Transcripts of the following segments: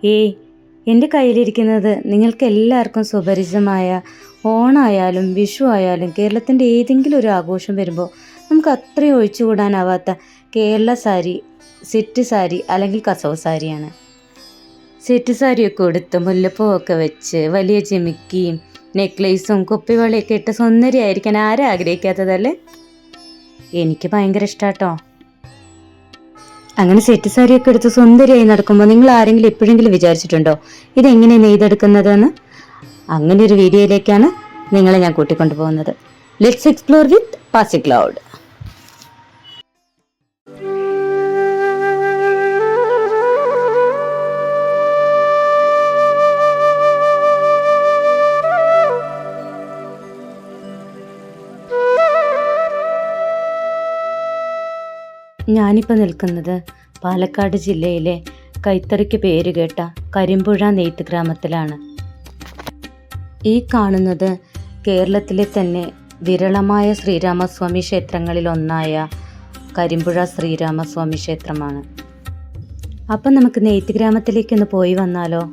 ഏയ്, എൻ്റെ കയ്യിലിരിക്കുന്നത് നിങ്ങൾക്ക് എല്ലാവർക്കും സുപരിചിതമായ ഓണമായാലും വിഷു ആയാലും കേരളത്തിൻ്റെ ഏതെങ്കിലും ഒരു ആഘോഷം വരുമ്പോൾ നമുക്ക് അത്രയും ഒഴിച്ചുകൂടാനാവാത്ത കേരള സാരി, സെറ്റ് സാരി അല്ലെങ്കിൽ കസവ് സാരിയാണ്. സെറ്റ് സാരിയൊക്കെ ഉടുത്ത് മുല്ലപ്പൂവൊക്കെ വെച്ച് വലിയ ജിമിക്കിയും നെക്ലേസും കുപ്പിവളയൊക്കെ ഇട്ട് സുന്ദരിയായിരിക്കാൻ ആരും ആഗ്രഹിക്കാത്തതല്ലേ? എനിക്ക് ഭയങ്കര ഇഷ്ടാട്ടോ. അങ്ങനെ സെറ്റ് സാരിയൊക്കെ എടുത്ത് സുന്ദരിയായി നടക്കുമ്പോൾ നിങ്ങൾ ആരെങ്കിലും എപ്പോഴെങ്കിലും വിചാരിച്ചിട്ടുണ്ടോ ഇതെങ്ങനെ നെയ്തെടുക്കുന്നതെന്ന്? അങ്ങനെ ഒരു വീഡിയോയിലേക്കാണ് നിങ്ങളെ ഞാൻ കൂട്ടിക്കൊണ്ടു പോകുന്നത്. ലെറ്റ്സ് എക്സ്പ്ലോർ വിത്ത് പാസി ക്ലൗഡ്. ഞാനിപ്പോൾ നിൽക്കുന്നത് പാലക്കാട് ജില്ലയിലെ കൈത്തറിക്ക് പേരുകേട്ട കരിമ്പുഴ നെയ്ത്ത് ഗ്രാമത്തിലാണ്. ഈ കാണുന്നത് കേരളത്തിലെ തന്നെ വിരളമായ ശ്രീരാമസ്വാമി ക്ഷേത്രങ്ങളിലൊന്നായ കരിമ്പുഴ ശ്രീരാമസ്വാമി ക്ഷേത്രമാണ്. അപ്പം നമുക്ക് നെയ്ത്ത് ഗ്രാമത്തിലേക്കൊന്ന് പോയി വന്നാലോ?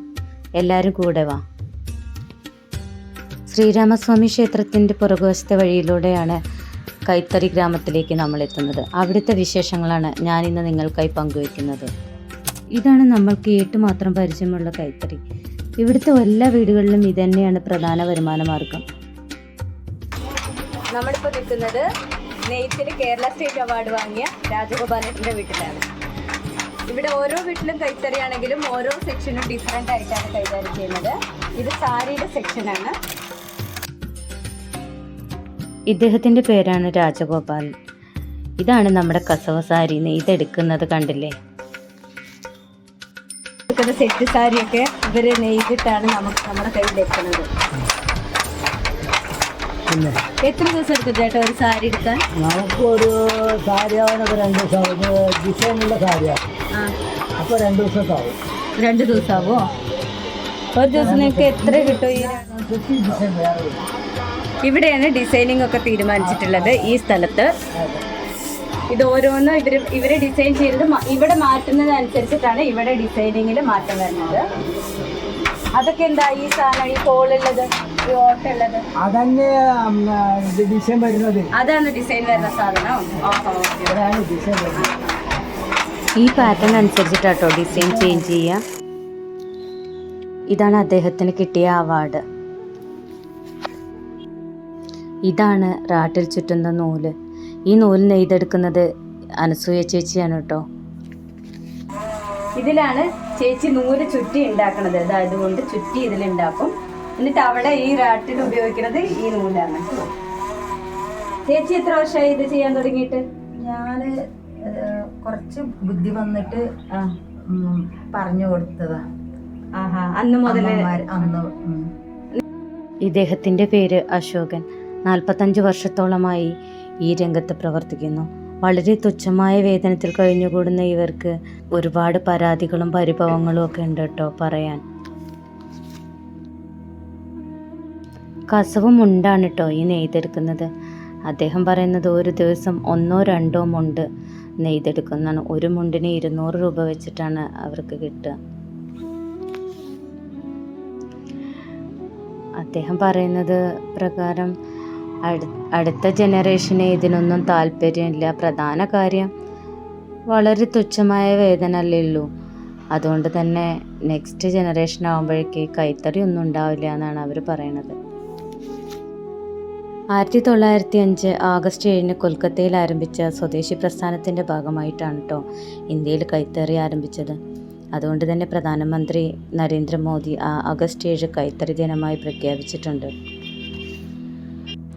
എല്ലാവരും കൂടെ വാ. ശ്രീരാമസ്വാമി ക്ഷേത്രത്തിൻ്റെ പുറകുവശത്തെ വഴിയിലൂടെയാണ് കൈത്തറി ഗ്രാമത്തിലേക്ക് നമ്മൾ എത്തുന്നത്. അവിടുത്തെ വിശേഷങ്ങളാണ് ഞാനിന്ന് നിങ്ങൾക്കായി പങ്കുവയ്ക്കുന്നത്. ഇതാണ് നമ്മൾ കേട്ട് മാത്രം പരിചയമുള്ള കൈത്തറി. ഇവിടുത്തെ എല്ലാ വീടുകളിലും ഇതന്നെയാണ് പ്രധാന വരുമാന മാർഗം. നമ്മളിപ്പോൾ നിൽക്കുന്നത് നെയ്ത്തിൽ കേരള സ്റ്റേറ്റ് അവാർഡ് വാങ്ങിയ രാജഗോപാലൻ്റെ വീട്ടിലാണ്. ഇവിടെ ഓരോ വീട്ടിലും കൈത്തറി ആണെങ്കിലും ഓരോ സെക്ഷനും ഡിഫറെൻ്റ് ആയിട്ടാണ് കൈകാര്യം ചെയ്യുന്നത്. ഇത് സാരിയുടെ സെക്ഷനാണ്. ഇദ്ദേഹത്തിൻ്റെ പേരാണ് രാജഗോപാലൻ. ഇതാണ് നമ്മുടെ കസവ് സാരി നെയ്തെടുക്കുന്നത്. കണ്ടില്ലേ? സെറ്റ് സാരിയൊക്കെ ഇവര് നെയ്തിട്ടാണ് നമ്മുടെ കയ്യിൽ വെക്കുന്നത്. എത്ര ദിവസം എടുക്കും ചേട്ടാ ഒരു സാരി എടുക്കാൻ? നമുക്കൊരു സാരിയാവുന്നൊക്കെ 2 ദിവസം, ഡിസൈനുള്ള സാരിയാണ്. അപ്പോൾ 2 ദിവസമൊക്കെ ആവും. 2 ദിവസമാവോ? ഒരു ദിവസം നിങ്ങൾക്ക് എത്ര കിട്ടും? ഇവിടെയാണ് ഡിസൈനിങ് ഒക്കെ തീരുമാനിച്ചിട്ടുള്ളത്, ഈ സ്ഥലത്ത്. ഇത് ഓരോന്നും ഇവര് ഡിസൈൻ ചെയ്തത് ഇവിടെ മാറ്റുന്നതനുസരിച്ചിട്ടാണ് ഇവിടെ ഡിസൈനിങ്ങിൽ മാറ്റം വരുന്നത്. അതൊക്കെ എന്താ ഈ സാധനം, ഈ ഹോളുള്ളത്, ഈ ഓട്ടുള്ളത്, അതന്നെ ഡിസൈൻ വരുന്നത്. അതാണ് ഡിസൈൻ വരുന്ന സാധനം. ഈ പാറ്റേൺ അനുസരിച്ചിട്ടാട്ടോ ഡിസൈൻ ചേഞ്ച് ചെയ്യുക. ഇതാണ് അദ്ദേഹത്തിന് കിട്ടിയ അവാർഡ്. ഇതാണ് റാട്ടിൽ ചുറ്റുന്ന നൂല്. ഈ നൂല് നെയ്തെടുക്കുന്നത് അനസൂയ ചേച്ചിയാണ് കേട്ടോ. ഇതിലാണ് ചേച്ചി നൂല് ചുറ്റി ഉണ്ടാക്കുന്നത്. അതായത് കൊണ്ട് ചുറ്റി ഇതിലുണ്ടാക്കും. എന്നിട്ട് അവിടെ ഈ റാട്ടിൽ ഉപയോഗിക്കുന്നത് ഈ നൂലാണ്. ചേച്ചി എത്ര വർഷമായി ഇത് ചെയ്യാൻ തുടങ്ങിയിട്ട്? ഞാൻ കുറച്ച് ബുദ്ധി വന്നിട്ട് പറഞ്ഞു കൊടുത്തതാ. അന്ന് മുതൽ. അന്ന് ഇദ്ദേഹത്തിൻ്റെ പേര് അശോകൻ. 45 വർഷത്തോളമായി ഈ രംഗത്ത് പ്രവർത്തിക്കുന്നു. വളരെ തുച്ഛമായ വേതനത്തിൽ കഴിഞ്ഞുകൂടുന്ന ഇവർക്ക് ഒരുപാട് പരാതികളും പരിഭവങ്ങളും ഒക്കെ ഉണ്ട് കേട്ടോ പറയാൻ. കസവും മുണ്ടാണ് കേട്ടോ ഈ നെയ്തെടുക്കുന്നത്. അദ്ദേഹം പറയുന്നത് ഒരു ദിവസം 1-2 മുണ്ട് നെയ്തെടുക്കുന്നതാണ്. ഒരു മുണ്ടിന് 200 രൂപ വെച്ചിട്ടാണ് അവർക്ക് കിട്ടുക. അദ്ദേഹം പറയുന്നത് പ്രകാരം അടുത്ത ജനറേഷന് ഇതിനൊന്നും താല്പര്യമില്ല. പ്രധാന കാര്യം വളരെ തുച്ഛമായ വേതനമല്ലേ ഉള്ളൂ. അതുകൊണ്ട് തന്നെ നെക്സ്റ്റ് ജനറേഷൻ ആകുമ്പോഴേക്ക് കൈത്തറി ഒന്നും ഉണ്ടാവില്ല എന്നാണ് അവർ പറയണത്. 1905 ആഗസ്റ്റ് 7 കൊൽക്കത്തയിൽ ആരംഭിച്ച സ്വദേശി പ്രസ്ഥാനത്തിൻ്റെ ഭാഗമായിട്ടാണ് കേട്ടോ ഇന്ത്യയിൽ കൈത്തറി ആരംഭിച്ചത്. അതുകൊണ്ട് തന്നെ പ്രധാനമന്ത്രി നരേന്ദ്രമോദി ആഗസ്റ്റ് 7 കൈത്തറി ദിനമായി പ്രഖ്യാപിച്ചിട്ടുണ്ട്.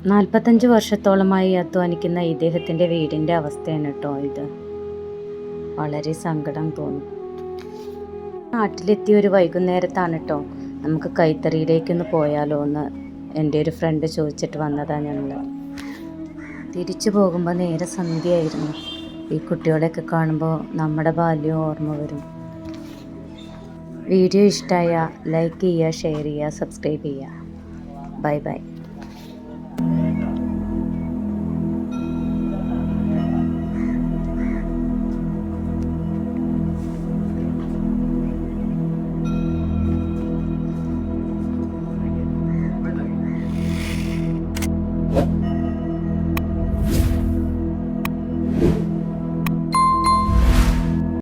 45 വർഷത്തോളമായി അധ്വാനിക്കുന്ന ഇദ്ദേഹത്തിൻ്റെ വീടിൻ്റെ അവസ്ഥയാണ് കേട്ടോ ഇത്. വളരെ സങ്കടം തോന്നും. നാട്ടിലെത്തിയ ഒരു വൈകുന്നേരത്താണ് കേട്ടോ നമുക്ക് കൈത്തറിയിലേക്കൊന്ന് പോയാലോ എന്ന് എൻ്റെ ഒരു ഫ്രണ്ട് ചോദിച്ചിട്ട് വന്നതാണ് ഞങ്ങൾ. തിരിച്ചു പോകുമ്പോൾ നേരെ സന്ധ്യയായിരുന്നു. ഈ കുട്ടികളെയൊക്കെ കാണുമ്പോൾ നമ്മുടെ ബാല്യം ഓർമ്മ വരും. വീഡിയോ ഇഷ്ടമായ ലൈക്ക് ചെയ്യുക, ഷെയർ ചെയ്യുക, സബ്സ്ക്രൈബ് ചെയ്യുക. Bye bye.